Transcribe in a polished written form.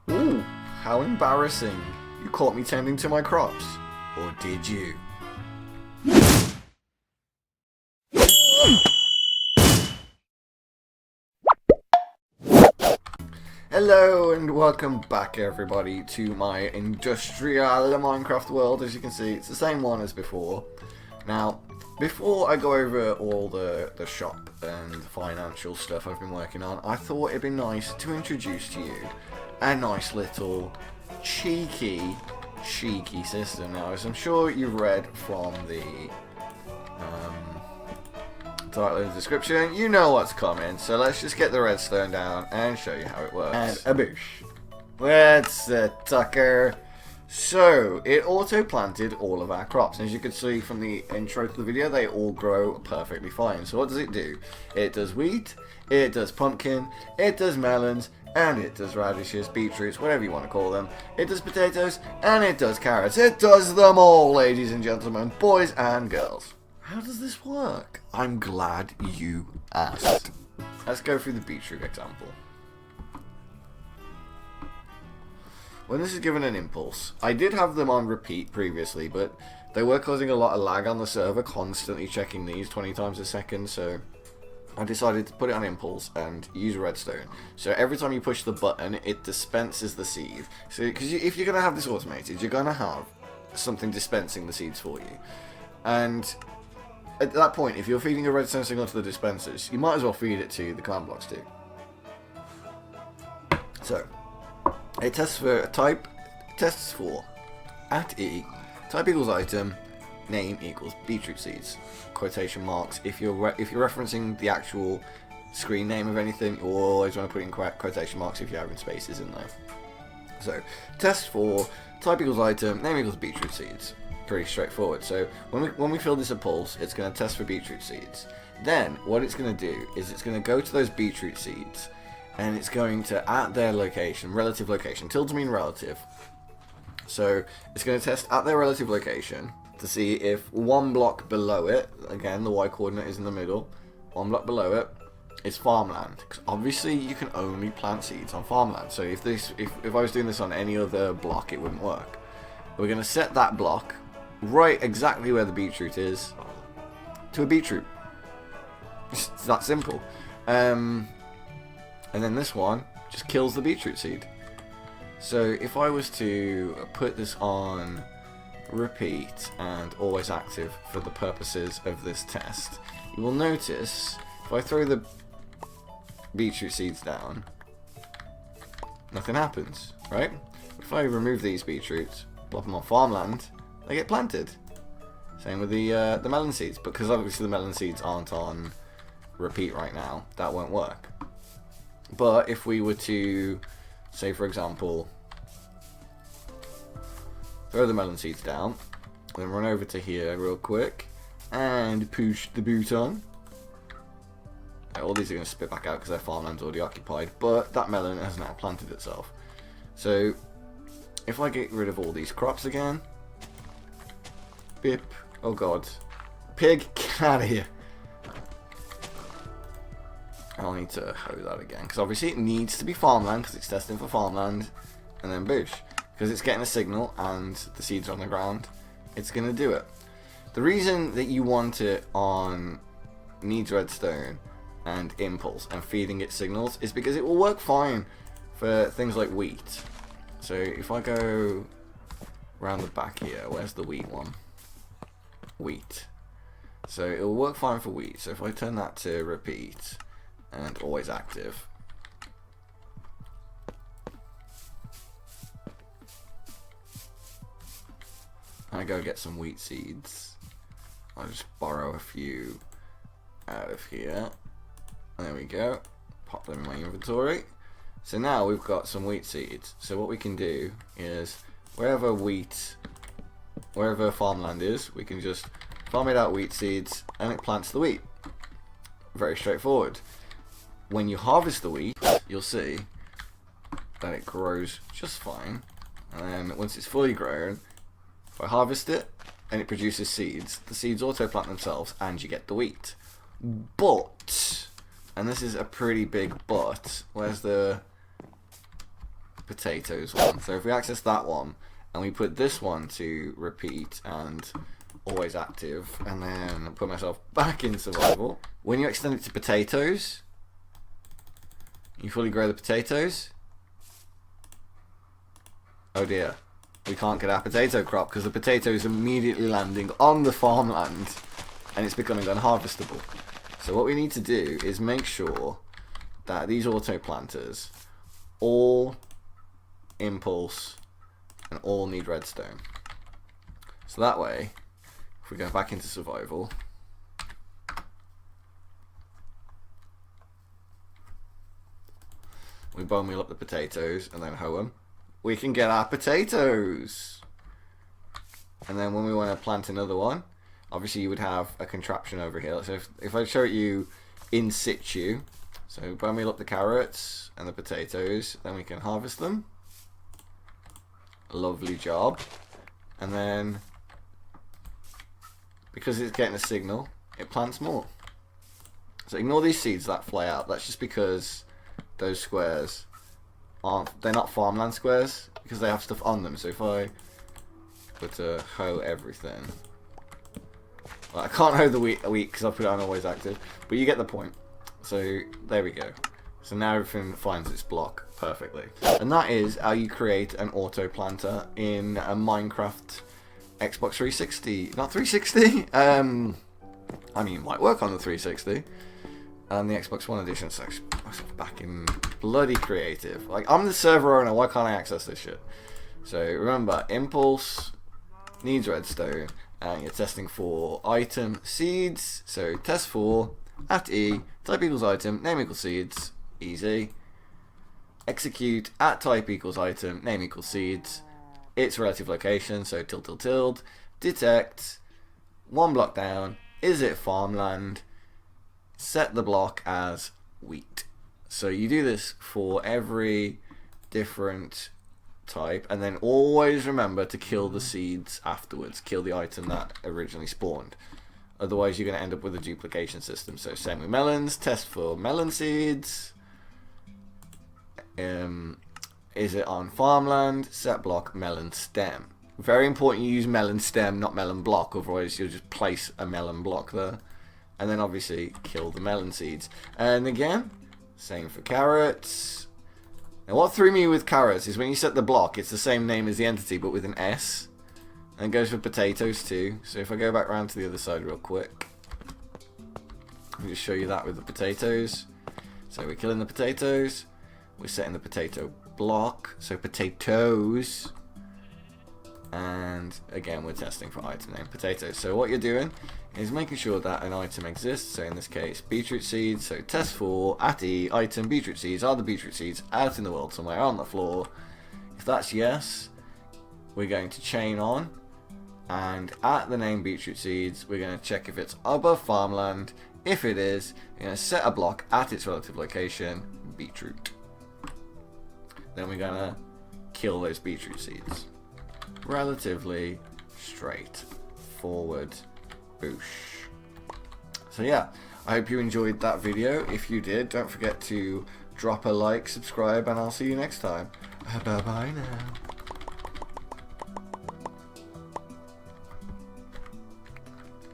Ooh, how embarrassing. You caught me tending to my crops. Or did you? Hello and welcome back everybody to my industrial Minecraft world. As you can see, it's the same one as before. Now, before I go over all the shop and financial stuff I've been working on, I thought it'd be nice to introduce to you a nice little cheeky system. Now, as I'm sure you've read from the title in the description, you know what's coming, so let's just get the redstone down and show you how it works. And a boosh. Let's Tucker. So, it auto-planted all of our crops, and as you can see from the intro to the video, they all grow perfectly fine. So what does it do? It does wheat, it does pumpkin, it does melons, and it does radishes, beetroots, whatever you want to call them. It does potatoes, and it does carrots. It does them all, ladies and gentlemen, boys and girls. How does this work? I'm glad you asked. Let's go through the beetroot example. When this is given an impulse, I did have them on repeat previously, but they were causing a lot of lag on the server, constantly checking these 20 times a second, so I decided to put it on impulse and use redstone. So every time you push the button, it dispenses the seed. So, because if you're going to have this automated, you're going to have something dispensing the seeds for you. And at that point, if you're feeding a redstone signal to the dispensers, you might as well feed it to the command blocks too. So, it tests for a type, tests for @e, type equals item, name equals beetroot seeds, quotation marks. If you're referencing the actual screen name of anything, you always want to put in quotation marks if you're having spaces in there. So, test for type equals item, name equals beetroot seeds. Pretty straightforward. So when we fill this a pulse, it's going to test for beetroot seeds. Then what it's going to do is it's going to go to those beetroot seeds, and it's going to, at their location, relative location, tilde mean relative. So it's going to test at their relative location to see if one block below it, again the y coordinate is in the middle, one block below it is farmland. Because obviously you can only plant seeds on farmland. So if I was doing this on any other block, it wouldn't work. We're going to set that block right exactly where the beetroot is to a beetroot. It's that simple. And then this one just kills the beetroot seed. So if I was to put this on repeat and always active for the purposes of this test, you will notice if I throw the beetroot seeds down, nothing happens, right? If I remove these beetroots, plop them on farmland, they get planted. Same with the melon seeds, because obviously the melon seeds aren't on repeat right now, that won't work. But if we were to, say for example, throw the melon seeds down, then run over to here real quick, and push the button. All these are going to spit back out because their farmland's already occupied, but that melon has now planted itself. So, if I get rid of all these crops again, bip, oh god, pig, get out of here. I'll need to hoe that again, because obviously it needs to be farmland, because it's testing for farmland, and then boosh. Because it's getting a signal, and the seeds are on the ground, it's going to do it. The reason that you want it on needs redstone and impulse and feeding it signals is because it will work fine for things like wheat. So if I go around the back here, where's the wheat one? Wheat. So it will work fine for wheat. So if I turn that to repeat and always active, I go get some wheat seeds. I'll just borrow a few out of here. There we go. Pop them in my inventory. So now we've got some wheat seeds. So what we can do is wherever farmland is, we can just farm it out wheat seeds and it plants the wheat. Very straightforward. When you harvest the wheat, you'll see that it grows just fine. And then once it's fully grown, if I harvest it and it produces seeds, the seeds auto plant themselves and you get the wheat. But, and this is a pretty big but, where's the potatoes one. So if we access that one and we put this one to repeat and always active, and then put myself back in survival, when you extend it to potatoes, you fully grow the potatoes. Oh dear, we can't get our potato crop because the potato is immediately landing on the farmland and it's becoming unharvestable. So what we need to do is make sure that these auto planters all impulse and all need redstone. So that way, if we go back into survival, we bone meal up the potatoes and then hoe them, we can get our potatoes. And then when we want to plant another one, obviously you would have a contraption over here. So if I show it you in situ, so bone meal up the carrots and the potatoes, then we can harvest them. Lovely job. And then, because it's getting a signal, it plants more. So ignore these seeds that fly out. That's just because those squares they're not farmland squares, because they have stuff on them. So if I put a hoe everything, well, I can't hoe the wheat because I put it on always active, but you get the point. So there we go. So now everything finds its block perfectly. And that is how you create an auto planter in a Minecraft Xbox 360. Not 360. I mean, it might work on the 360 and the Xbox One edition. So back in bloody creative. Like, I'm the server owner. Why can't I access this shit? So remember, impulse needs redstone, and you're testing for item seeds. So test for at E, type equals item, name equals seeds. Easy. Execute at type equals item, name equals seeds, its relative location, so tilde tilde tilde, detect, one block down, is it farmland, set the block as wheat. So you do this for every different type, and then always remember to kill the seeds afterwards, kill the item that originally spawned. Otherwise you're going to end up with a duplication system. So same with melons, test for melon seeds. Is it on farmland? Set block melon stem. Very important you use melon stem, not melon block, otherwise you'll just place a melon block there. And then obviously kill the melon seeds. And again, same for carrots. Now what threw me with carrots is when you set the block, it's the same name as the entity but with an S. And it goes for potatoes too. So if I go back around to the other side real quick, I'll just show you that with the potatoes. So we're killing the potatoes. We're setting the potato block, so potatoes, and again we're testing for item name potatoes. So what you're doing is making sure that an item exists, so in this case beetroot seeds, so test for at E, item beetroot seeds, are the beetroot seeds out in the world somewhere on the floor? If that's yes, we're going to chain on, and at the name beetroot seeds we're going to check if it's above farmland. If it is, we're going to set a block at its relative location, beetroot. Then we're gonna kill those beetroot seeds. Relatively straightforward. Boosh. So yeah, I hope you enjoyed that video. If you did, don't forget to drop a like, subscribe, and I'll see you next time. Bye bye now.